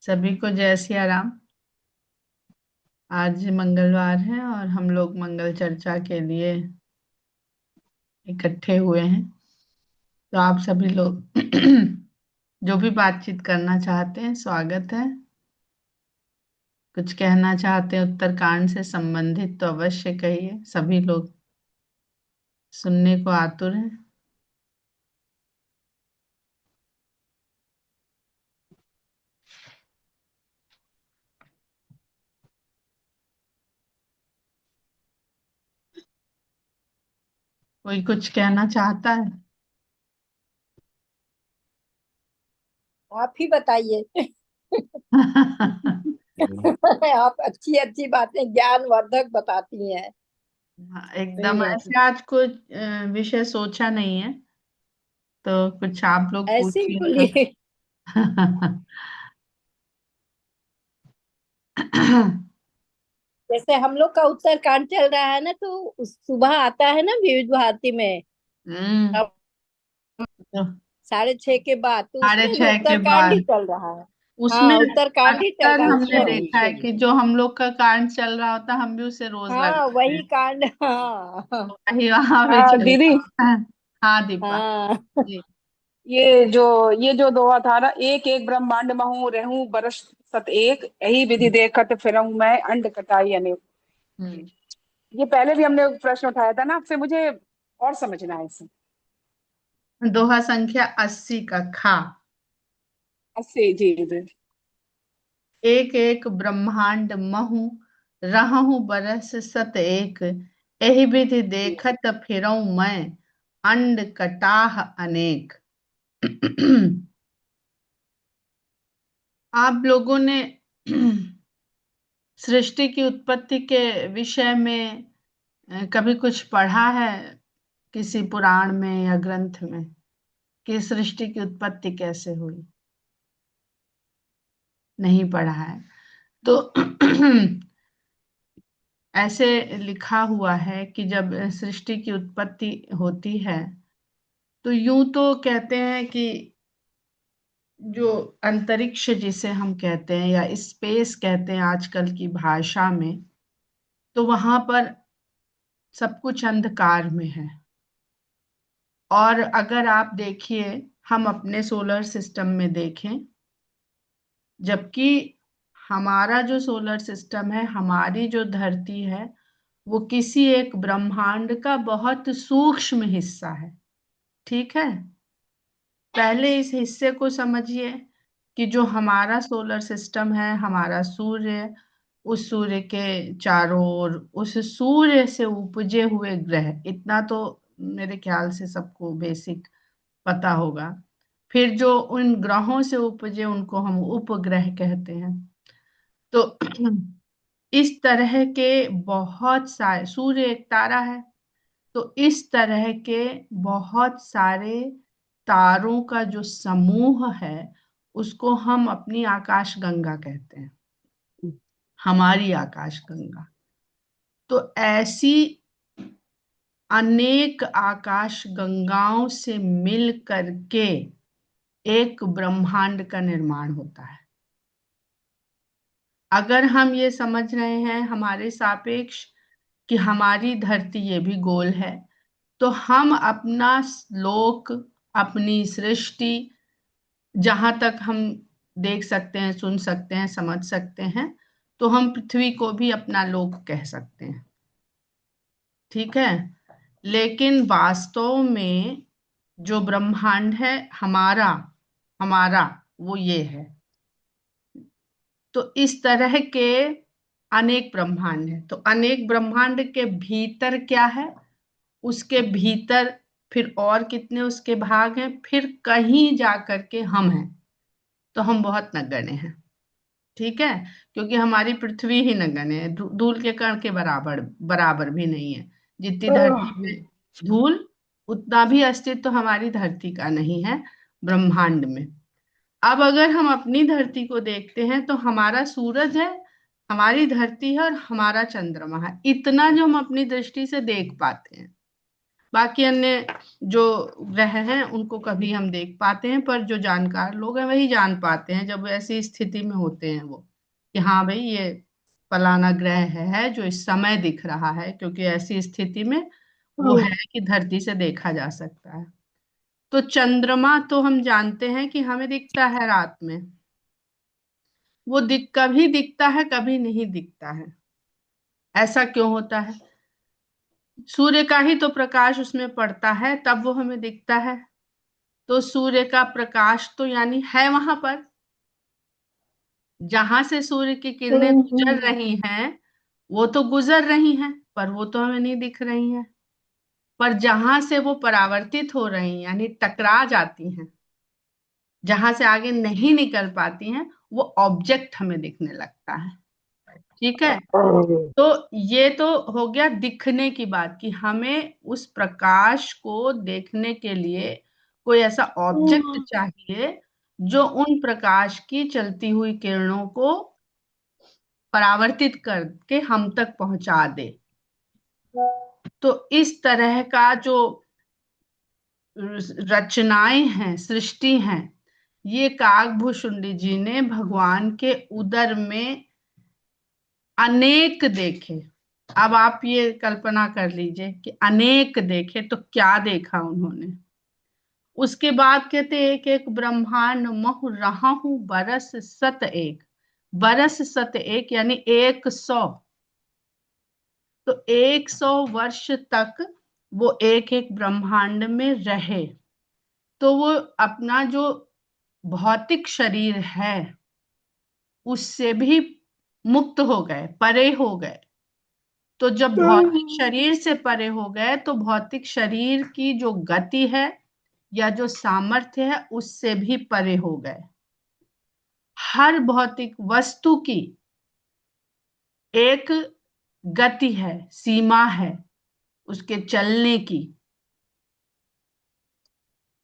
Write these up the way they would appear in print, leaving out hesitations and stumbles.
सभी को जय सिया राम। आज मंगलवार है और हम लोग मंगल चर्चा के लिए इकट्ठे हुए हैं। तो आप सभी लोग जो भी बातचीत करना चाहते हैं, स्वागत है। कुछ कहना चाहते हैं उत्तरकांड से संबंधित तो अवश्य कहिए। सभी लोग सुनने को आतुर हैं। कोई कुछ कहना चाहता है? आप ही बताइए। आप अच्छी अच्छी बातें ज्ञानवर्धक बताती हैं। हाँ, एकदम हम्म, ऐसे आज कुछ विषय सोचा नहीं है, तो कुछ आप लोग ऐसे ही पूछिए तो। बोलिए। जैसे हम लोग का उत्तरकांड चल रहा है ना, तो सुबह आता है ना विविध भारती में। हम्म। अब तो 6:30 के बाद तो साढ़े उसमें भी छह के उत्तरकांड ही बाद चल रहा है। उसमें हाँ, उत्तरकांड ही चल अक्सर रहा है, हमने उसमें भी। देखा है कि जो हम लोग का कांड चल रहा होता है, हम भी उसे रोज हाँ, लगाते वही हैं। कांड। हाँ। वही वहां पे हाँ चलता दीदी। होता है। हाँ दीपा हाँ। जी। ये जो दोहा था ना, एक एक ब्रह्मांड महूं रहूं बरस सत एक, यही विधि देखत फिरऊं मैं अंड कटाई अनेक। हम्म। ये पहले भी हमने प्रश्न उठाया था ना आपसे, मुझे और समझना है इसे। दोहा संख्या 80 का खा। 80 जी जी। एक एक ब्रह्मांड महु रहूं बरस सत एक, एहि विधि देखत फिरऊं मैं अंड कटाह अनेक। आप लोगों ने सृष्टि की उत्पत्ति के विषय में कभी कुछ पढ़ा है किसी पुराण में या ग्रंथ में कि सृष्टि की उत्पत्ति कैसे हुई? नहीं पढ़ा है तो ऐसे लिखा हुआ है कि जब सृष्टि की उत्पत्ति होती है तो यूं तो कहते हैं कि जो अंतरिक्ष जिसे हम कहते हैं या स्पेस कहते हैं आजकल की भाषा में, तो वहां पर सब कुछ अंधकार में है। और अगर आप देखिए, हम अपने सोलर सिस्टम में देखें, जबकि हमारा जो सोलर सिस्टम है, हमारी जो धरती है, वो किसी एक ब्रह्मांड का बहुत सूक्ष्म हिस्सा है। ठीक है, पहले इस हिस्से को समझिए कि जो हमारा सोलर सिस्टम है, हमारा सूर्य, उस सूर्य के चारों ओर, उस सूर्य से उपजे हुए ग्रह, इतना तो मेरे ख्याल से सबको बेसिक पता होगा। फिर जो उन ग्रहों से उपजे उनको हम उपग्रह कहते हैं। तो इस तरह के बहुत सारे, सूर्य एक तारा है, तो इस तरह के बहुत सारे तारों का जो समूह है, उसको हम अपनी आकाश गंगा कहते हैं, हमारी आकाश गंगा। तो ऐसी अनेक आकाश गंगाओं से मिल करके एक ब्रह्मांड का निर्माण होता है। अगर हम ये समझ रहे हैं हमारे सापेक्ष कि हमारी धरती ये भी गोल है, तो हम अपना लोक, अपनी सृष्टि, जहां तक हम देख सकते हैं, सुन सकते हैं, समझ सकते हैं, तो हम पृथ्वी को भी अपना लोक कह सकते हैं। ठीक है, लेकिन वास्तव में जो ब्रह्मांड है हमारा हमारा वो ये है। तो इस तरह के अनेक ब्रह्मांड है, तो अनेक ब्रह्मांड के भीतर क्या है, उसके भीतर फिर और कितने उसके भाग हैं, फिर कहीं जा करके हम हैं। तो हम बहुत नगण्य हैं। ठीक है, क्योंकि हमारी पृथ्वी ही नगण्य है, धूल के कण के बराबर बराबर भी नहीं है। जितनी धरती में धूल, उतना भी अस्तित्व हमारी धरती का नहीं है ब्रह्मांड में। अब अगर हम अपनी धरती को देखते हैं तो हमारा सूरज है, हमारी धरती है और हमारा चंद्रमा है, इतना जो हम अपनी दृष्टि से देख पाते हैं। बाकी अन्य जो ग्रह हैं उनको कभी हम देख पाते हैं, पर जो जानकार लोग हैं वही जान पाते हैं जब ऐसी स्थिति में होते हैं वो, कि हाँ भाई ये फलाना ग्रह है जो इस समय दिख रहा है, क्योंकि ऐसी स्थिति में वो है कि धरती से देखा जा सकता है। तो चंद्रमा तो हम जानते हैं कि हमें दिखता है रात में, वो कभी दिखता है कभी नहीं दिखता है। ऐसा क्यों होता है? सूर्य का ही तो प्रकाश उसमें पड़ता है तब वो हमें दिखता है। तो सूर्य का प्रकाश तो यानी है वहां पर, जहां से सूर्य की किरणें गुजर रही हैं वो तो गुजर रही हैं, पर वो तो हमें नहीं दिख रही हैं। पर जहां से वो परावर्तित हो रही हैं यानी टकरा जाती हैं, जहां से आगे नहीं निकल पाती हैं, वो ऑब्जेक्ट हमें दिखने लगता है। ठीक है, तो ये तो हो गया दिखने की बात, कि हमें उस प्रकाश को देखने के लिए कोई ऐसा ऑब्जेक्ट चाहिए जो उन प्रकाश की चलती हुई किरणों को परावर्तित करके हम तक पहुंचा दे। तो इस तरह का जो रचनाएं हैं, सृष्टि हैं, ये काकभूषुंडी जी ने भगवान के उदर में अनेक देखे। अब आप ये कल्पना कर लीजिए कि अनेक देखे तो क्या देखा उन्होंने। उसके बाद कहते एक एक ब्रह्मांड महु रहा हूं बरस सत एक, बरस सत एक यानी 100। तो 100 वर्ष तक वो एक एक ब्रह्मांड में रहे। तो वो अपना जो भौतिक शरीर है उससे भी मुक्त हो गए, परे हो गए। तो जब भौतिक शरीर से परे हो गए तो भौतिक शरीर की जो गति है या जो सामर्थ्य है उससे भी परे हो गए। हर भौतिक वस्तु की एक गति है, सीमा है उसके चलने की।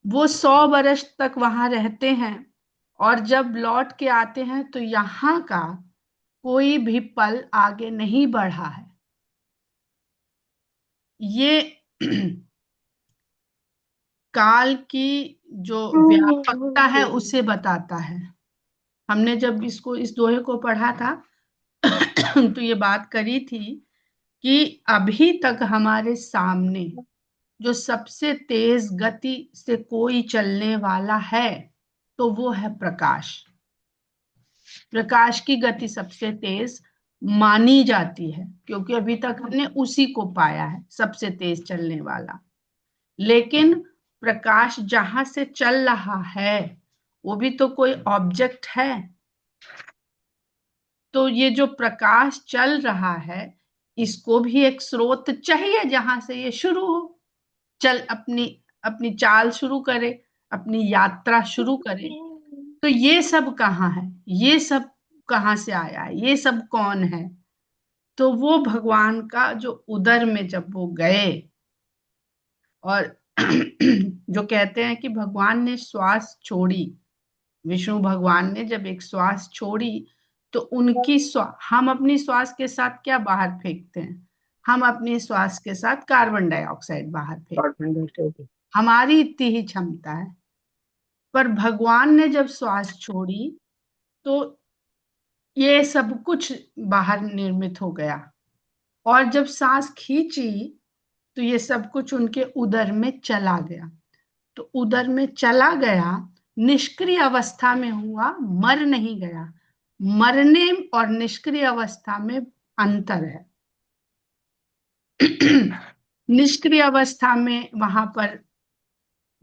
वो 100 वर्ष तक वहां रहते हैं और जब लौट के आते हैं तो यहाँ का कोई भी पल आगे नहीं बढ़ा है। ये काल की जो व्यापकता है उसे बताता है। हमने जब इसको इस दोहे को पढ़ा था तो ये बात करी थी कि अभी तक हमारे सामने जो सबसे तेज गति से कोई चलने वाला है तो वो है प्रकाश। प्रकाश की गति सबसे तेज मानी जाती है क्योंकि अभी तक हमने उसी को पाया है सबसे तेज चलने वाला। लेकिन प्रकाश जहां से चल रहा है वो भी तो कोई ऑब्जेक्ट है। तो ये जो प्रकाश चल रहा है इसको भी एक स्रोत चाहिए जहां से ये शुरू हो, चल अपनी अपनी चाल शुरू करे, अपनी यात्रा शुरू करे। तो ये सब कहाँ है, ये सब कहाँ से आया है, ये सब कौन है? तो वो भगवान का जो उदर में जब वो गए और जो कहते हैं कि भगवान ने श्वास छोड़ी, विष्णु भगवान ने जब एक श्वास छोड़ी तो उनकी हम अपनी श्वास के साथ क्या बाहर फेंकते हैं? हम अपनी श्वास के साथ कार्बन डाइऑक्साइड बाहर फेंकते हैं, हमारी इतनी ही क्षमता है। पर भगवान ने जब श्वास छोड़ी तो ये सब कुछ बाहर निर्मित हो गया, और जब सांस खींची तो ये सब कुछ उनके उदर में चला गया। तो उदर में चला गया, निष्क्रिय अवस्था में हुआ, मर नहीं गया। मरने और निष्क्रिय अवस्था में अंतर है। निष्क्रिय अवस्था में वहां पर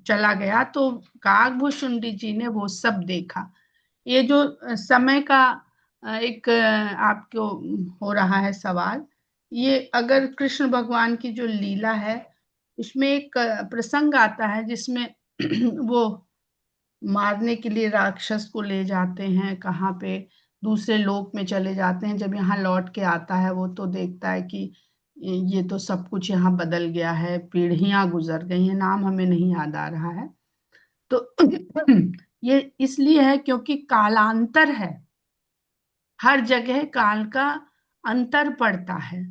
चला गया तो काकभूषुंडी जी ने वो सब देखा। ये जो समय का एक आपको हो रहा है सवाल, ये अगर कृष्ण भगवान की जो लीला है उसमें एक प्रसंग आता है जिसमें वो मारने के लिए राक्षस को ले जाते हैं, कहाँ पे दूसरे लोक में चले जाते हैं। जब यहाँ लौट के आता है वो तो देखता है कि ये तो सब कुछ यहाँ बदल गया है, पीढ़ियां गुजर गई हैं, नाम हमें नहीं याद आ रहा है। तो ये इसलिए है क्योंकि कालांतर है, हर जगह काल का अंतर पड़ता है।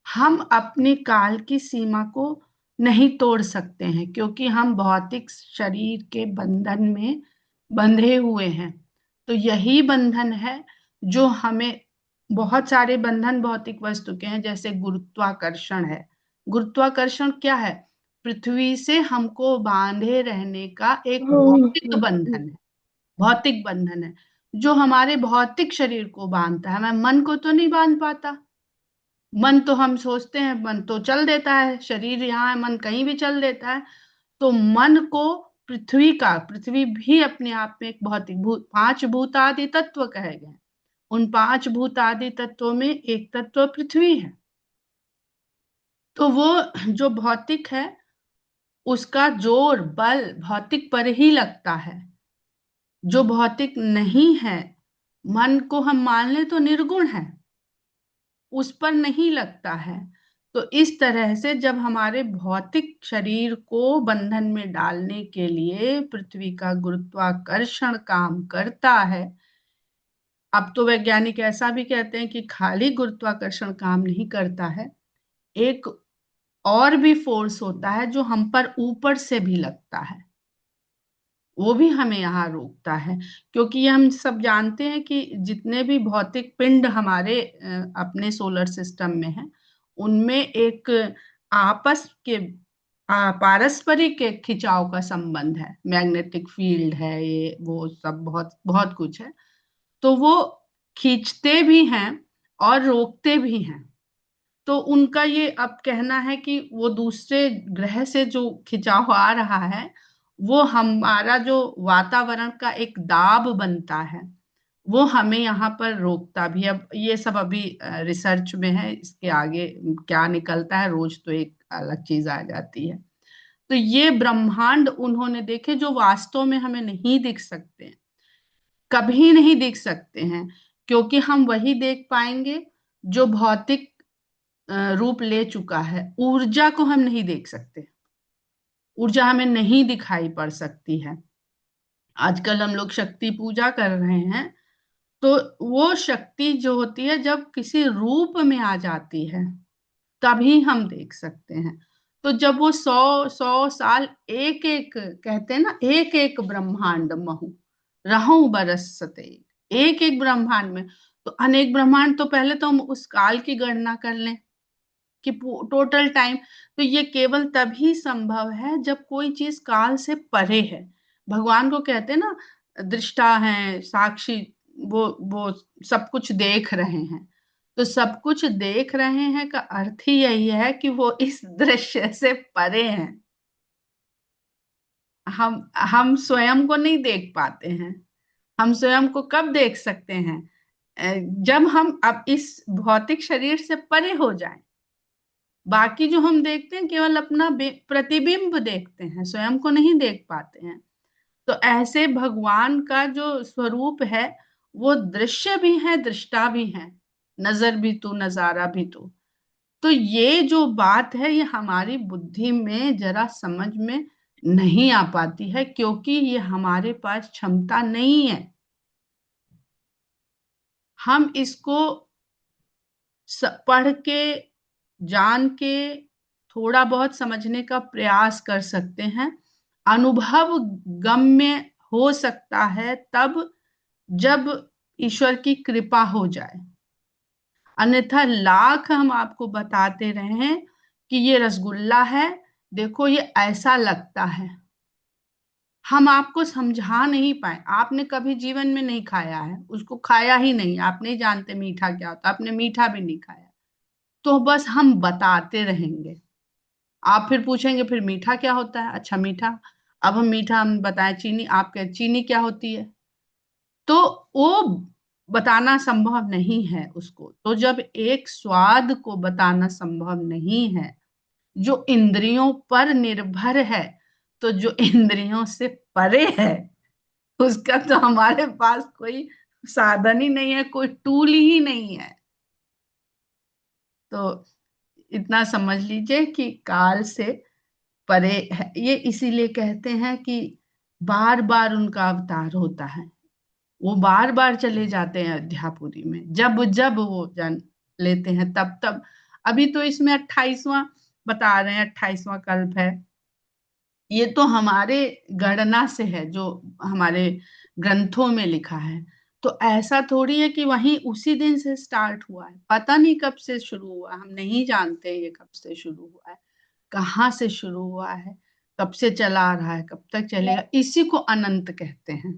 हम अपनी काल की सीमा को नहीं तोड़ सकते हैं, क्योंकि हम भौतिक शरीर के बंधन में बंधे हुए हैं। तो यही बंधन है जो हमें, बहुत सारे बंधन भौतिक वस्तु के हैं, जैसे गुरुत्वाकर्षण है। गुरुत्वाकर्षण क्या है? पृथ्वी से हमको बांधे रहने का एक भौतिक बंधन है। भौतिक बंधन है जो हमारे भौतिक शरीर को बांधता है। मैं मन को तो नहीं बांध पाता। मन तो हम सोचते हैं, मन तो चल देता है, शरीर यहाँ है, मन कहीं भी चल देता है। तो मन को, पृथ्वी भी अपने आप में एक भौतिक पांच भूत आदि तत्व कहे गए। उन पांच भूत आदि तत्वों में एक तत्व पृथ्वी है। तो वो जो भौतिक है, उसका जोर बल भौतिक पर ही लगता है। जो भौतिक नहीं है, मन को हम मान ले तो निर्गुण है, उस पर नहीं लगता है। तो इस तरह से जब हमारे भौतिक शरीर को बंधन में डालने के लिए पृथ्वी का गुरुत्वाकर्षण काम करता है, अब तो वैज्ञानिक ऐसा भी कहते हैं कि खाली गुरुत्वाकर्षण काम नहीं करता है, एक और भी फोर्स होता है जो हम पर ऊपर से भी लगता है, वो भी हमें यहाँ रोकता है। क्योंकि ये हम सब जानते हैं कि जितने भी भौतिक पिंड हमारे अपने सोलर सिस्टम में हैं, उनमें एक आपस के पारस्परिक एक खिंचाव का संबंध है, मैग्नेटिक फील्ड है, ये वो सब बहुत बहुत कुछ है। तो वो खींचते भी हैं और रोकते भी हैं। तो उनका ये अब कहना है कि वो दूसरे ग्रह से जो खिंचाव आ रहा है, वो हमारा जो वातावरण का एक दाब बनता है, वो हमें यहाँ पर रोकता भी। अब ये सब अभी रिसर्च में है, इसके आगे क्या निकलता है, रोज तो एक अलग चीज आ जाती है। तो ये ब्रह्मांड उन्होंने देखे जो वास्तव में हमें नहीं दिख सकते हैं, कभी नहीं दिख सकते हैं, क्योंकि हम वही देख पाएंगे जो भौतिक रूप ले चुका है। ऊर्जा को हम नहीं देख सकते, ऊर्जा हमें नहीं दिखाई पड़ सकती है। आजकल हम लोग शक्ति पूजा कर रहे हैं, तो वो शक्ति जो होती है जब किसी रूप में आ जाती है, तभी हम देख सकते हैं। तो जब वो 100 100 साल एक एक, कहते हैं ना, एक एक ब्रह्मांड महु रहूं बरस सते, एक एक ब्रह्मांड में, तो अनेक ब्रह्मांड, तो पहले तो हम उस काल की गणना कर लें कि टोटल टाइम। तो ये केवल तभी संभव है जब कोई चीज काल से परे है। भगवान को कहते हैं ना, दृष्टा है, साक्षी, वो सब कुछ देख रहे हैं। तो सब कुछ देख रहे हैं का अर्थ ही यही है कि वो इस दृश्य से परे हैं। हम स्वयं को नहीं देख पाते हैं। हम स्वयं को कब देख सकते हैं? जब हम अब इस भौतिक शरीर से परे हो जाएं। बाकी जो हम देखते हैं केवल अपना प्रतिबिंब देखते हैं, स्वयं को नहीं देख पाते हैं। तो ऐसे भगवान का जो स्वरूप है, वो दृश्य भी है, दृष्टा भी है, नजर भी तू, नजारा भी तू। तो ये जो बात है, ये हमारी बुद्धि में जरा समझ में नहीं आ पाती है, क्योंकि ये हमारे पास क्षमता नहीं है। हम इसको पढ़ के, जान के, थोड़ा बहुत समझने का प्रयास कर सकते हैं। अनुभव गम्य हो सकता है तब जब ईश्वर की कृपा हो जाए। अन्यथा लाख हम आपको बताते रहे कि ये रसगुल्ला है, देखो ये ऐसा लगता है, हम आपको समझा नहीं पाए। आपने कभी जीवन में नहीं खाया है, उसको खाया ही नहीं, आप नहीं जानते मीठा क्या होता, आपने मीठा भी नहीं खाया, तो बस हम बताते रहेंगे। आप फिर पूछेंगे फिर मीठा क्या होता है? अच्छा मीठा, अब हम मीठा हम बताएं चीनी, आप कह चीनी क्या होती है? तो वो बताना संभव नहीं है उसको। तो जब एक स्वाद को बताना संभव नहीं है जो इंद्रियों पर निर्भर है, तो जो इंद्रियों से परे है, उसका तो हमारे पास कोई साधन ही नहीं है, कोई टूल ही नहीं है। तो इतना समझ लीजिए कि काल से परे है। ये इसीलिए कहते हैं कि बार बार उनका अवतार होता है, वो बार बार चले जाते हैं अयोध्यापुरी में, जब जब वो जन्म लेते हैं तब तब। अभी तो इसमें 28वां बता रहे हैं 28वां कल्प है। ये तो हमारे गणना से है, जो हमारे ग्रंथों में लिखा है। तो ऐसा थोड़ी है कि वहीं उसी दिन से स्टार्ट हुआ है, पता नहीं कब से शुरू हुआ, हम नहीं जानते ये कब से शुरू हुआ है, कहाँ से शुरू हुआ है, कब से चला आ रहा है, कब तक चलेगा, इसी को अनंत कहते हैं।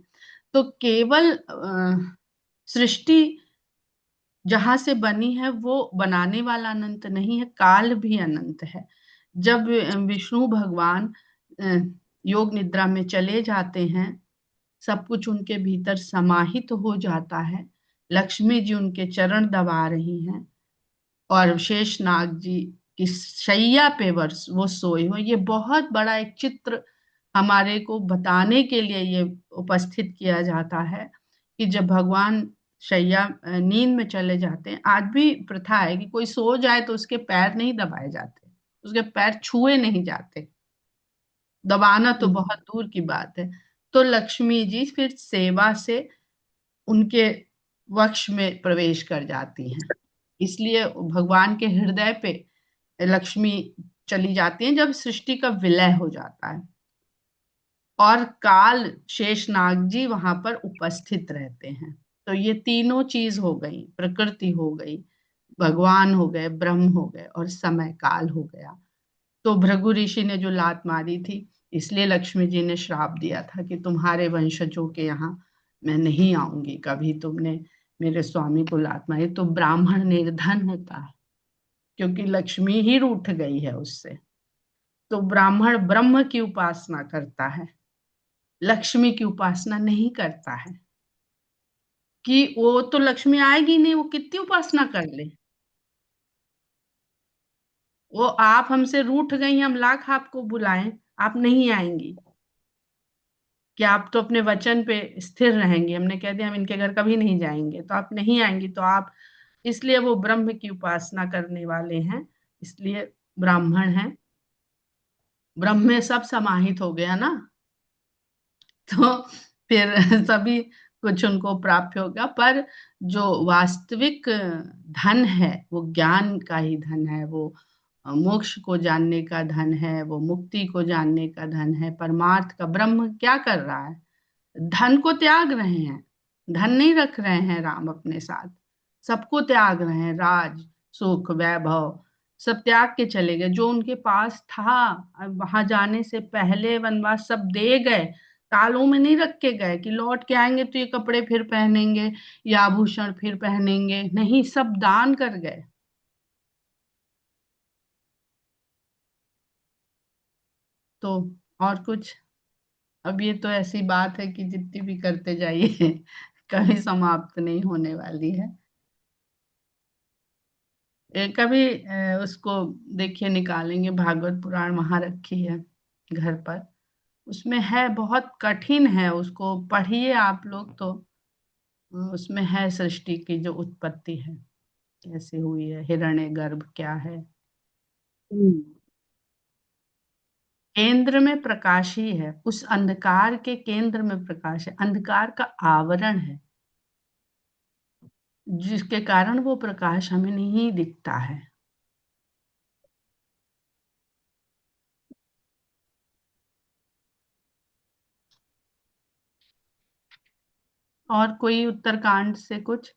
तो केवल सृष्टि जहां से बनी है वो बनाने वाला अनंत नहीं है, काल भी अनंत है। जब विष्णु भगवान अ, योग निद्रा में चले जाते हैं, सब कुछ उनके भीतर समाहित हो जाता है। लक्ष्मी जी उनके चरण दबा रही हैं और शेष नाग जी की शैया पे वर्ष वो सोए हुए। ये बहुत बड़ा एक चित्र हमारे को बताने के लिए ये उपस्थित किया जाता है कि जब भगवान शैया नींद में चले जाते हैं, आज भी प्रथा है कि कोई सो जाए तो उसके पैर नहीं दबाए जाते, उसके पैर छुए नहीं जाते, दबाना तो बहुत दूर की बात है। तो लक्ष्मी जी फिर सेवा से उनके वक्ष में प्रवेश कर जाती हैं। इसलिए भगवान के हृदय पे लक्ष्मी चली जाती हैं जब सृष्टि का विलय हो जाता है, और काल शेष नाग जी वहां पर उपस्थित रहते हैं। तो ये तीनों चीज हो गई, प्रकृति हो गई, भगवान हो गए, ब्रह्म हो गए, और समय काल हो गया। तो भृगु ऋषि ने जो लात मारी थी, इसलिए लक्ष्मी जी ने श्राप दिया था कि तुम्हारे वंशजों के यहाँ मैं नहीं आऊंगी कभी, तुमने मेरे स्वामी को लात मारी। तो ब्राह्मण निर्धन होता है क्योंकि लक्ष्मी ही रूठ गई है उससे। तो ब्राह्मण ब्रह्म की उपासना करता है, लक्ष्मी की उपासना नहीं करता है, कि वो तो लक्ष्मी आएगी नहीं, वो कितनी उपासना कर ले, वो आप हमसे रूठ गई, हम लाख आपको बुलाएं, आप नहीं आएंगी, कि आप तो अपने वचन पे स्थिर रहेंगे, हमने कह दिया हम इनके घर कभी नहीं जाएंगे, तो आप नहीं आएंगी, तो आप, इसलिए वो ब्रह्म की उपासना करने वाले हैं, इसलिए ब्राह्मण हैं। ब्रह्म में सब समाहित हो गया ना, तो फिर सभी कुछ उनको प्राप्त होगा। पर जो वास्तविक धन है वो ज्ञान का ही धन है, वो मोक्ष को जानने का धन है, वो मुक्ति को जानने का धन है, परमार्थ का। ब्रह्म क्या कर रहा है, धन को त्याग रहे हैं, धन नहीं रख रहे हैं राम अपने साथ, सबको त्याग रहे हैं, राज सुख वैभव सब त्याग के चले गए, जो उनके पास था। अब वहां जाने से पहले वनवास सब दे गए, तालों में नहीं रख के गए कि लौट के आएंगे तो ये कपड़े फिर पहनेंगे या आभूषण फिर पहनेंगे, नहीं, सब दान कर गए। तो और कुछ, अब ये तो ऐसी बात है कि जितनी भी करते जाइए कभी समाप्त नहीं होने वाली है। कभी उसको देखिए, निकालेंगे, भागवत पुराण वहां रखी है घर पर, उसमें है, बहुत कठिन है, उसको पढ़िए आप लोग तो। उसमें है सृष्टि की जो उत्पत्ति है कैसे हुई है, हिरण्य गर्भ क्या है। केंद्र में प्रकाश ही है, उस अंधकार के केंद्र में प्रकाश है, अंधकार का आवरण है जिसके कारण वो प्रकाश हमें नहीं दिखता है। और कोई उत्तरकांड से कुछ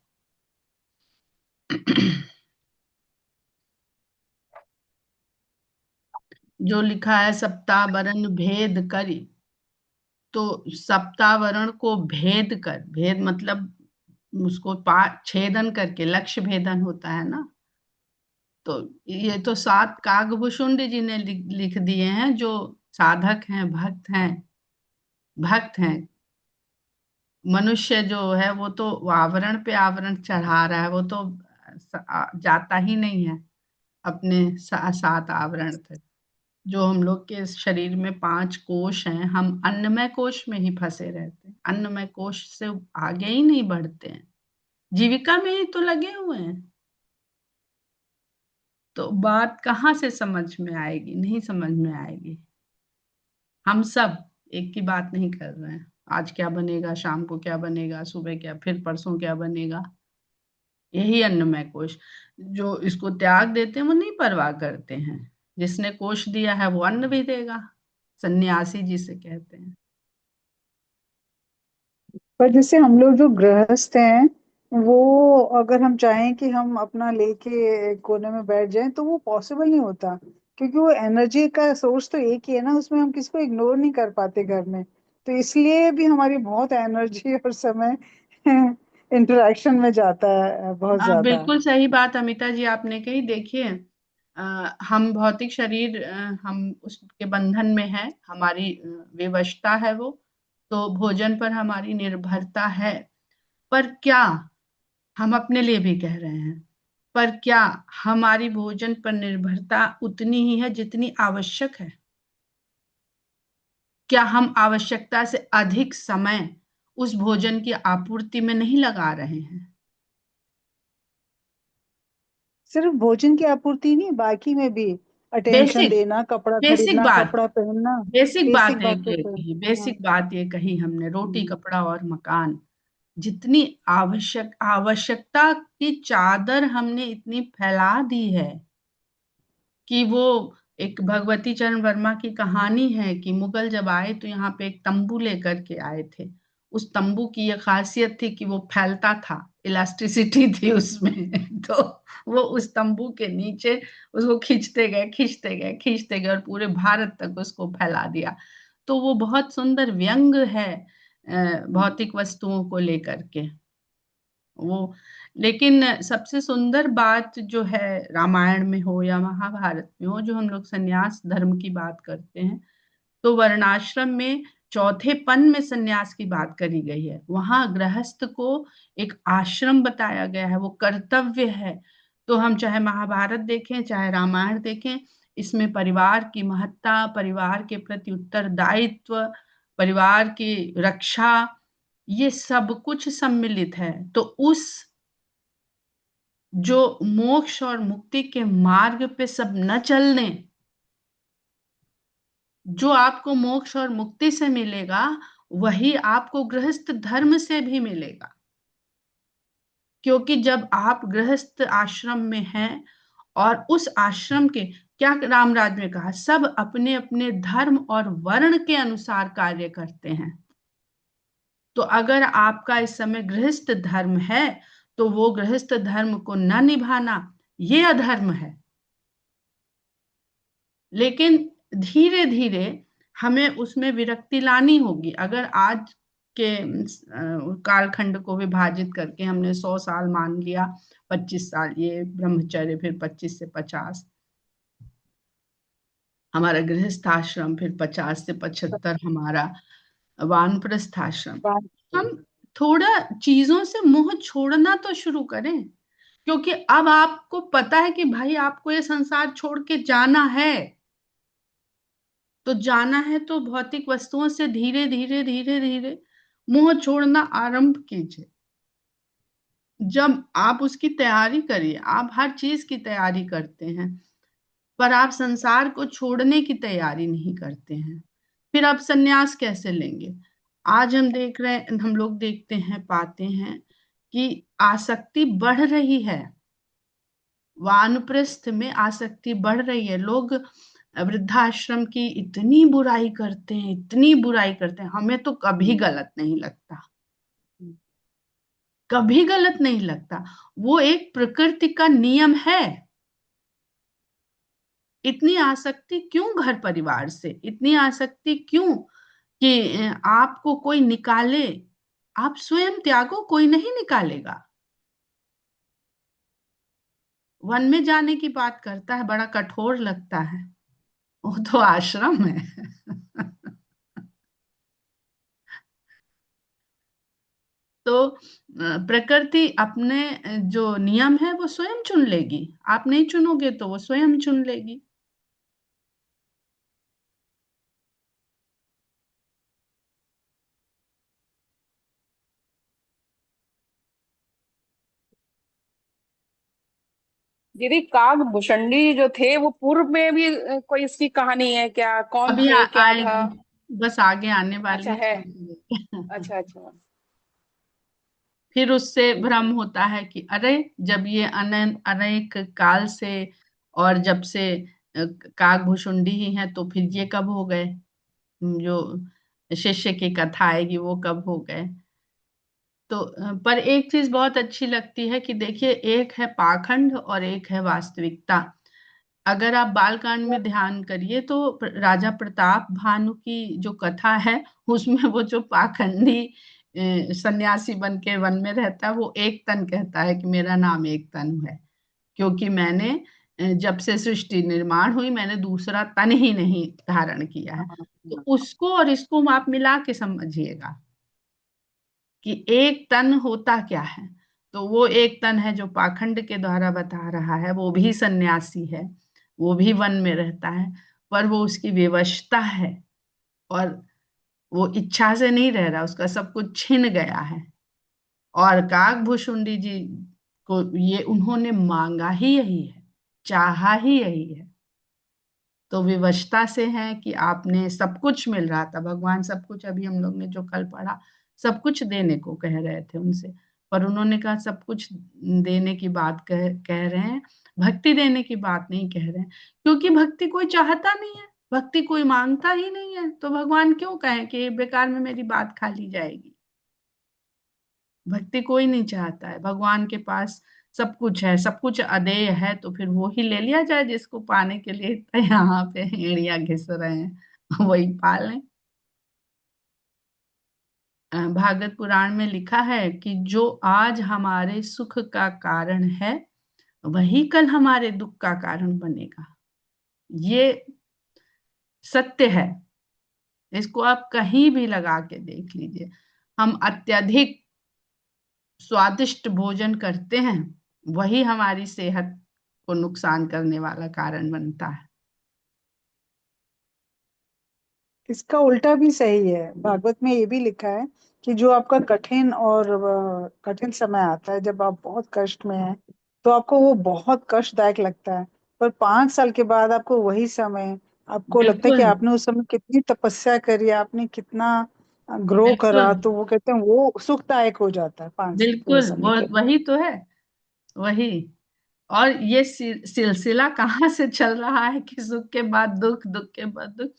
जो लिखा है, सप्तावरण भेद करी, तो सप्तावरण को भेद कर, भेद मतलब उसको छेदन करके, लक्ष्य भेदन होता है ना। तो ये तो 7 कागभूषुंड जी ने लिख दिए हैं, जो साधक हैं, भक्त हैं, भक्त हैं। मनुष्य जो है वो तो आवरण पे आवरण चढ़ा रहा है, वो तो जाता ही नहीं है अपने 7 आवरण तक। जो हम लोग के शरीर में 5 कोश हैं, हम अन्नमय कोश में ही फंसे रहते हैं, अन्नमय कोश से आगे ही नहीं बढ़ते हैं, जीविका में ही तो लगे हुए हैं। तो बात कहाँ से समझ में आएगी, नहीं समझ में आएगी। हम सब एक की बात नहीं कर रहे हैं, आज क्या बनेगा, शाम को क्या बनेगा, सुबह क्या, फिर परसों क्या बनेगा, यही अन्नमय कोश। जो इसको त्याग देते हैं वो नहीं परवाह करते हैं, जिसने कोष दिया है वो अन्न भी देगा, सन्यासी जिसे कहते हैं। पर जैसे हम लोग जो गृहस्थ हैं, वो अगर हम चाहें कि हम अपना लेके कोने में बैठ जाएं तो वो पॉसिबल नहीं होता, क्योंकि वो एनर्जी का सोर्स तो एक ही है ना, उसमें हम किसी को इग्नोर नहीं कर पाते घर में। तो इसलिए भी हमारी बहुत एनर्जी और समय इंटरेक्शन में जाता है बहुत ज्यादा। बिल्कुल सही बात अमिता जी आपने कही। देखिए, हम भौतिक शरीर, हम उसके बंधन में है, हमारी विवशता है वो, तो भोजन पर हमारी निर्भरता है। पर क्या, हम अपने लिए भी कह रहे हैं, पर क्या हमारी भोजन पर निर्भरता उतनी ही है जितनी आवश्यक है? क्या हम आवश्यकता से अधिक समय उस भोजन की आपूर्ति में नहीं लगा रहे हैं? सिर्फ भोजन की आपूर्ति नहीं, बाकी में भी अटेंशन बेसिक देना, कपड़ा बेसिक खरीदना, बात, कपड़ा पहनना, बेसिक बात बेसिक एक बातें ये तो। कही, हाँ। बेसिक बात ये कही हमने, रोटी हम्म। कपड़ा और मकान। जितनी आवश्यकता की चादर हमने इतनी फैला दी है कि वो, एक भगवती चरण वर्मा की कहानी है कि मुगल जब आए तो यहाँ पे एक तंबू लेकर के आए थे। उस तंबू की ये खासियत थी कि वो फैलता था, इलास्टिसिटी थी उसमें तो वो उस तंबू के नीचे उसको खींचते गए, खींचते गए, खींचते गए, और पूरे भारत तक उसको फैला दिया। तो वो बहुत सुंदर व्यंग है भौतिक वस्तुओं को लेकर के वो। लेकिन सबसे सुंदर बात जो है, रामायण में हो या महाभारत में हो, जो हम लोग संन्यास धर्म की बात करते हैं, तो वर्णाश्रम में चौथे पन में संन्यास की बात करी गई है। वहां गृहस्थ को एक आश्रम बताया गया है, वो कर्तव्य है। तो हम चाहे महाभारत देखें चाहे रामायण देखें, इसमें परिवार की महत्ता, परिवार के प्रति उत्तरदायित्व, परिवार की रक्षा, ये सब कुछ सम्मिलित है। तो उस जो मोक्ष और मुक्ति के मार्ग पे सब न चलने, जो आपको मोक्ष और मुक्ति से मिलेगा वही आपको गृहस्थ धर्म से भी मिलेगा। क्योंकि जब आप गृहस्थ आश्रम में हैं और उस आश्रम के, क्या रामराज में कहा, सब अपने अपने धर्म और वर्ण के अनुसार कार्य करते हैं। तो अगर आपका इस समय गृहस्थ धर्म है तो वो गृहस्थ धर्म को न निभाना ये अधर्म है। लेकिन धीरे धीरे हमें उसमें विरक्ति लानी होगी। अगर आज के कालखंड को विभाजित करके हमने 100 साल मान लिया, 25 साल ये ब्रह्मचर्य, फिर 25 से 50 हमारा गृहस्थ आश्रम, फिर 50 से 75 हमारा वानप्रस्थ आश्रम, बात। हम थोड़ा चीजों से मोह छोड़ना तो शुरू करें। क्योंकि अब आपको पता है कि भाई आपको ये संसार छोड़ के जाना है, तो जाना है तो भौतिक वस्तुओं से धीरे धीरे धीरे धीरे मोह छोड़ना आरंभ कीजिए। जब आप उसकी तैयारी करिए, आप हर चीज की तैयारी करते हैं, पर आप संसार को छोड़ने की तैयारी नहीं करते हैं, फिर आप संन्यास कैसे लेंगे? आज हम देख रहे हैं, हम लोग देखते हैं, पाते हैं कि आसक्ति बढ़ रही है, वानप्रस्थ में आसक्ति बढ़ रही है। लोग वृद्धाश्रम की इतनी बुराई करते हैं, इतनी बुराई करते हैं, हमें तो कभी गलत नहीं लगता, कभी गलत नहीं लगता। वो एक प्रकृति का नियम है। इतनी आसक्ति क्यों घर परिवार से, इतनी आसक्ति क्यों कि आपको कोई निकाले? आप स्वयं त्यागो, कोई नहीं निकालेगा। वन में जाने की बात करता है, बड़ा कठोर लगता है, वो तो आश्रम है तो प्रकृति अपने जो नियम है वो स्वयं चुन लेगी, आप नहीं चुनोगे तो वो स्वयं चुन लेगी। दीदी, काकभूषणी जो थे वो पूर्व में भी कोई इसकी कहानी है क्या? कौन अभी थे, क्या था? आएगी, बस आगे आने अच्छा वाली है। है अच्छा अच्छा। फिर उससे ठीक भ्रम है। होता है कि अरे, जब ये अनंत अनेक काल से और जब से काकभूषुंडी ही हैं, तो फिर ये कब हो गए? जो शिष्य की कथा आएगी वो कब हो गए? तो पर एक चीज बहुत अच्छी लगती है कि देखिए, एक है पाखंड और एक है वास्तविकता। अगर आप बालकांड में ध्यान करिए तो राजा प्रताप भानु की जो कथा है, उसमें वो जो पाखंडी सन्यासी बन के वन में रहता है, वो एक तन कहता है कि मेरा नाम एक तन है, क्योंकि मैंने जब से सृष्टि निर्माण हुई मैंने दूसरा तन ही नहीं धारण किया है। तो उसको और इसको आप मिला के समझिएगा कि एक तन होता क्या है। तो वो एक तन है जो पाखंड के द्वारा बता रहा है, वो भी सन्यासी है, वो भी वन में रहता है, पर वो उसकी विवशता है, और वो इच्छा से नहीं रह रहा, उसका सब कुछ छिन गया है। और काकभूषुंडी जी को ये उन्होंने मांगा ही यही है, चाहा ही यही है। तो विवशता से है कि आपने सब कुछ मिल रहा था, भगवान सब कुछ, अभी हम लोग ने जो कल पढ़ा, सब कुछ देने को कह रहे थे उनसे, पर उन्होंने कहा सब कुछ देने की बात कह रहे हैं, भक्ति देने की बात नहीं कह रहे हैं, क्योंकि भक्ति कोई चाहता नहीं है, भक्ति कोई मांगता ही नहीं है, तो भगवान क्यों कहें कि बेकार में मेरी बात खा ली जाएगी। भक्ति कोई नहीं चाहता है, भगवान के पास सब कुछ है, सब कुछ अदेय है, तो फिर वो ही ले लिया जाए जिसको पाने के लिए यहाँ पे एड़ियां घिस रहे हैं, वही पालें। भागवत पुराण में लिखा है कि जो आज हमारे सुख का कारण है, वही कल हमारे दुख का कारण बनेगा। ये सत्य है, इसको आप कहीं भी लगा के देख लीजिए। हम अत्यधिक स्वादिष्ट भोजन करते हैं, वही हमारी सेहत को नुकसान करने वाला कारण बनता है। इसका उल्टा भी सही है, भागवत में ये भी लिखा है कि जो आपका कठिन और कठिन समय आता है, जब आप बहुत कष्ट में हैं, तो आपको वो बहुत कष्टदायक लगता है, पर 5 साल के बाद आपको वही समय, आपको लगता है कि बिल्कुल, आपने उस समय कितनी तपस्या करी, आपने कितना ग्रो बिल्कुल, करा, तो वो कहते हैं वो सुखदायक हो जाता है 5 बिल्कुल, समय के। वही तो है, वही। और ये सिलसिला कहाँ से चल रहा है कि सुख के बाद दुख, दुख के बाद दुख,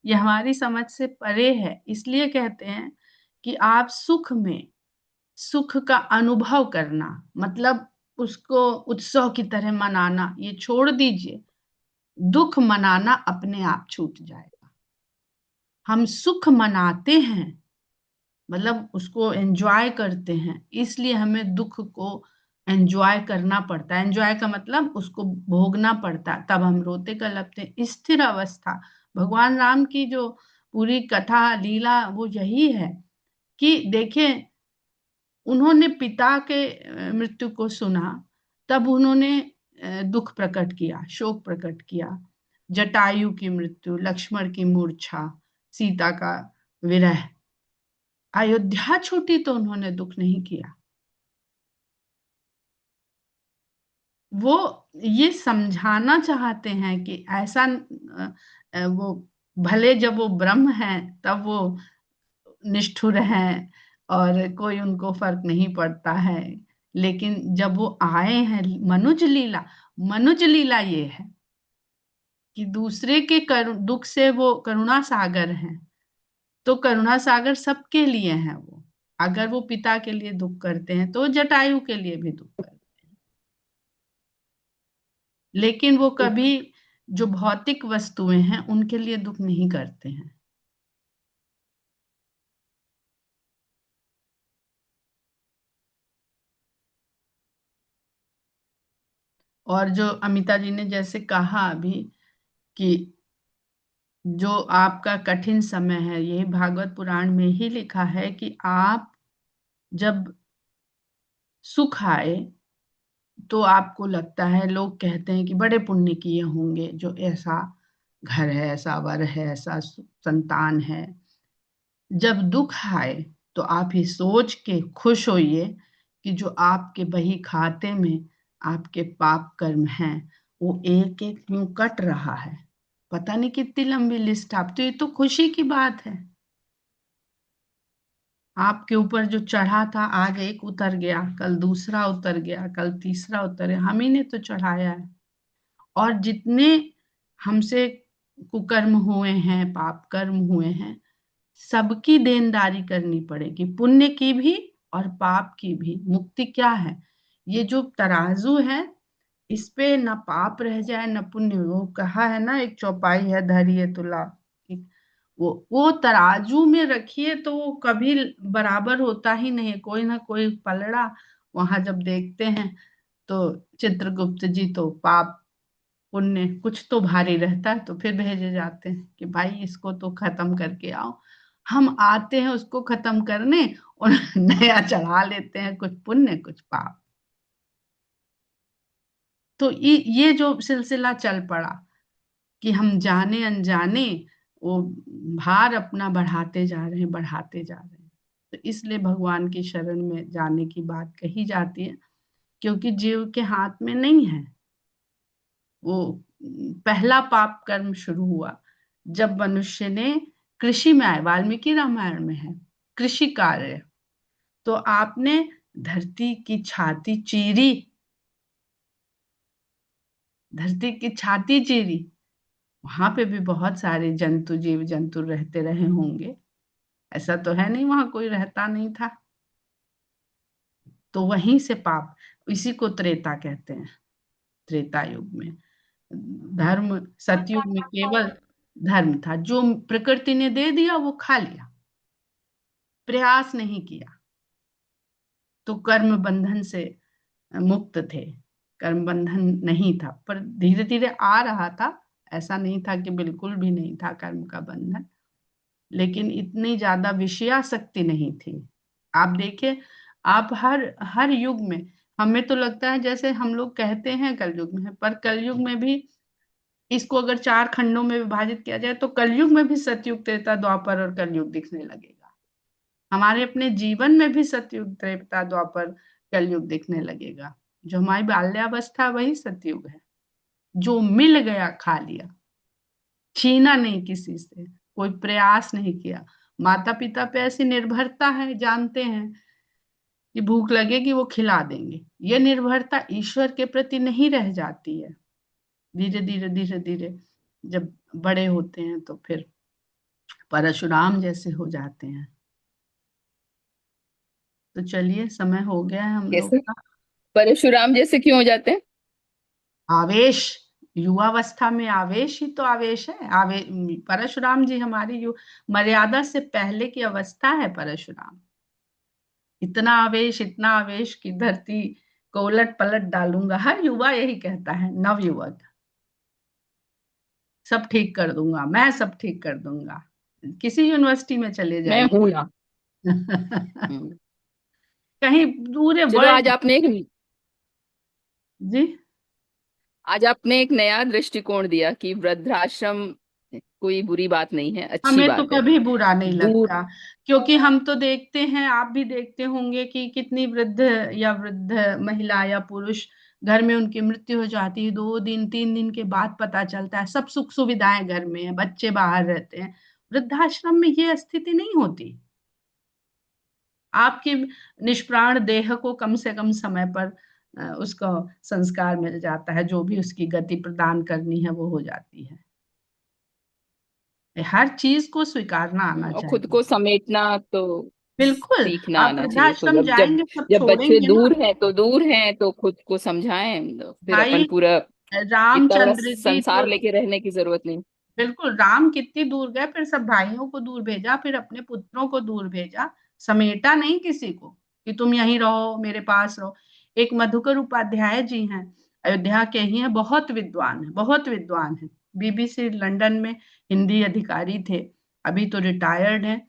ये हमारी समझ से परे है। इसलिए कहते हैं कि आप सुख में सुख का अनुभव करना, मतलब उसको उत्सव की तरह मनाना, ये छोड़ दीजिए। दुख मनाना अपने आप छूट जाएगा। हम सुख मनाते हैं, मतलब उसको एंजॉय करते हैं, इसलिए हमें दुख को एंजॉय करना पड़ता है। एंजॉय का मतलब उसको भोगना पड़ता है, तब हम रोते कलपते हैं। स्थिर अवस्था, भगवान राम की जो पूरी कथा लीला वो यही है कि देखिए, उन्होंने पिता के मृत्यु को सुना, तब उन्होंने दुख प्रकट किया, शोक प्रकट किया। जटायु की मृत्यु, लक्ष्मण की मूर्छा, सीता का विरह, अयोध्या छूटी तो उन्होंने दुख नहीं किया। वो ये समझाना चाहते हैं कि ऐसा वो भले जब वो ब्रह्म हैं तब वो निष्ठुर हैं और कोई उनको फर्क नहीं पड़ता है, लेकिन जब वो आए हैं मनुज लीला, मनुज लीला ये है कि दूसरे के दुख से वो करुणा सागर हैं। तो करुणा सागर सबके लिए है वो। अगर वो पिता के लिए दुख करते हैं तो जटायु के लिए भी दुख करते हैं, लेकिन वो कभी जो भौतिक वस्तुएं हैं उनके लिए दुख नहीं करते हैं। और जो अमिता जी ने जैसे कहा अभी कि जो आपका कठिन समय है, यही भागवत पुराण में ही लिखा है कि आप जब सुख आए तो आपको लगता है, लोग कहते हैं कि बड़े पुण्य किए होंगे जो ऐसा घर है, ऐसा वर है, ऐसा संतान है। जब दुख आए तो आप ही सोच के खुश होइए कि जो आपके बही खाते में आपके पाप कर्म हैं, वो एक एक क्यों कट रहा है। पता नहीं कितनी लंबी लिस्ट। आप तो, ये तो खुशी की बात है। आपके ऊपर जो चढ़ा था, आज एक उतर गया, कल दूसरा उतर गया, कल तीसरा उतर गया, हम ही ने तो चढ़ाया है। और जितने हमसे कुकर्म हुए हैं, पाप कर्म हुए हैं, सबकी देनदारी करनी पड़ेगी, पुण्य की भी और पाप की भी। मुक्ति क्या है? ये जो तराजू है, इस पे न पाप रह जाए न पुण्य। वो कहा है ना, एक चौपाई है, धरिए तुला, वो तराजू में रखिए तो वो कभी बराबर होता ही नहीं है, कोई ना कोई पलड़ा वहां जब देखते हैं तो चित्रगुप्त जी तो पाप पुण्य कुछ तो भारी रहता है, तो फिर भेजे जाते हैं कि भाई इसको तो खत्म करके आओ। हम आते हैं उसको खत्म करने और नया चढ़ा लेते हैं, कुछ पुण्य कुछ पाप। तो ये जो सिलसिला चल पड़ा कि हम जाने अनजाने वो भार अपना बढ़ाते जा रहे हैं, बढ़ाते जा रहे हैं। तो इसलिए भगवान की शरण में जाने की बात कही जाती है, क्योंकि जीव के हाथ में नहीं है। वो पहला पाप कर्म शुरू हुआ जब मनुष्य ने कृषि में आए, वाल्मीकि रामायण में है कृषि कार्य। तो आपने धरती की छाती चीरी, धरती की छाती चीरी, वहां पे भी बहुत सारे जंतु, जीव जंतु रहते रहे होंगे, ऐसा तो है नहीं वहां कोई रहता नहीं था। तो वहीं से पाप, इसी को त्रेता कहते हैं। त्रेता युग में धर्म, सतयुग में केवल धर्म था, जो प्रकृति ने दे दिया वो खा लिया, प्रयास नहीं किया, तो कर्म बंधन से मुक्त थे। कर्म बंधन नहीं था, पर धीरे धीरे आ रहा था, ऐसा नहीं था कि बिल्कुल भी नहीं था कर्म का बंधन, लेकिन इतनी ज्यादा विषयासक्ति नहीं थी। आप देखिए, आप हर हर युग में, हमें तो लगता है जैसे हम लोग कहते हैं कलयुग में है, पर कलयुग में भी इसको अगर 4 खंडों में विभाजित किया जाए तो कलयुग में भी सतयुग, त्रेता, द्वापर और कलयुग दिखने लगेगा। हमारे अपने जीवन में भी सतयुग, त्रेता, द्वापर, कलयुग दिखने लगेगा। जो हमारी बाल्यावस्था वही सतयुग है, जो मिल गया खा लिया, छीना नहीं किसी से, कोई प्रयास नहीं किया। माता पिता पे ऐसी निर्भरता है, जानते हैं कि भूख लगेगी वो खिला देंगे, ये निर्भरता ईश्वर के प्रति नहीं रह जाती है। धीरे धीरे धीरे धीरे जब बड़े होते हैं तो फिर परशुराम जैसे हो जाते हैं। तो चलिए, समय हो गया है हम लोग कैसे का। परशुराम जैसे क्यों हो जाते हैं? आवेश, युवावस्था में आवेश ही तो आवेश है। परशुराम जी हमारी मर्यादा से पहले की अवस्था है परशुराम। इतना आवेश, इतना आवेश की धरती को उलट पलट डालूंगा। हर युवा यही कहता है, नव युवक, सब ठीक कर दूंगा, मैं सब ठीक कर दूंगा। किसी यूनिवर्सिटी में चले मैं जाइए। हूं ना। हम्म। कहीं दूर चलो वर्ल्ड। जी, आज आपने एक नया दृष्टिकोण दिया कि वृद्धाश्रम कोई बुरी बात नहीं है, अच्छी हमें तो बात है। कभी बुरा नहीं दूर। लगता, क्योंकि हम तो देखते हैं, आप भी देखते होंगे कि कितनी वृद्ध या वृद्ध महिला या पुरुष घर में उनकी मृत्यु हो जाती है, 2 दिन 3 दिन के बाद पता चलता है। सब सुख सुविधाएं घर में है, बच्चे बाहर रहते हैं। वृद्धाश्रम में ये स्थिति नहीं होती। आपकी निष्प्राण देह को कम से कम समय पर उसका संस्कार मिल जाता है, जो भी उसकी गति प्रदान करनी है वो हो जाती है। हर चीज को स्वीकारना आना और खुद चाहिए। को समेटना तो बिल्कुल, सीखना आप आना चाहिए। तो वृद्धाश्रम जब जब जाएंगे सब जब बच्चे छोड़ेंगे ना। दूर हैं तो दूर हैं, तो खुद को समझाएं, तो फिर भाई, अपन पूरा इतना बड़ा रामचंद्र जी तो संसार लेके रहने की जरूरत नहीं। बिल्कुल, राम कितनी दूर गए, फिर सब भाइयों को दूर भेजा, फिर अपने पुत्रों को दूर भेजा, समेटा नहीं किसी को कि तुम यहीं रहो, मेरे पास रहो। एक मधुकर उपाध्याय जी हैं, अयोध्या के ही हैं, बहुत विद्वान है, बहुत विद्वान है। बीबीसी लंदन में हिंदी अधिकारी थे, अभी तो रिटायर्ड हैं।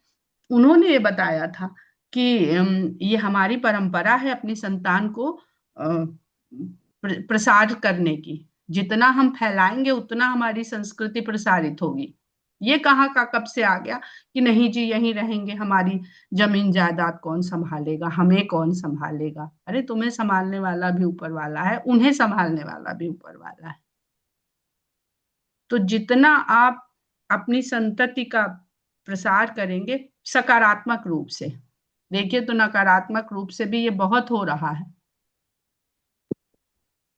उन्होंने ये बताया था कि ये हमारी परंपरा है अपनी संतान को प्रसार करने की। जितना हम फैलाएंगे उतना हमारी संस्कृति प्रसारित होगी। ये कहाँ का कब से आ गया कि नहीं जी यहीं रहेंगे, हमारी जमीन जायदाद कौन संभालेगा, हमें कौन संभालेगा। अरे तुम्हें संभालने वाला भी ऊपर वाला है, उन्हें संभालने वाला भी ऊपर वाला है। तो जितना आप अपनी संतति का प्रसार करेंगे सकारात्मक रूप से, देखिए तो नकारात्मक रूप से भी ये बहुत हो रहा है,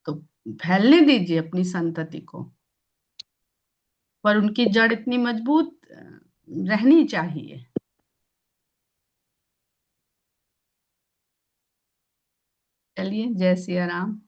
तो फैलने दीजिए अपनी संतति को। पर उनकी जड़ इतनी मजबूत रहनी चाहिए। चलिए, जय सिया राम।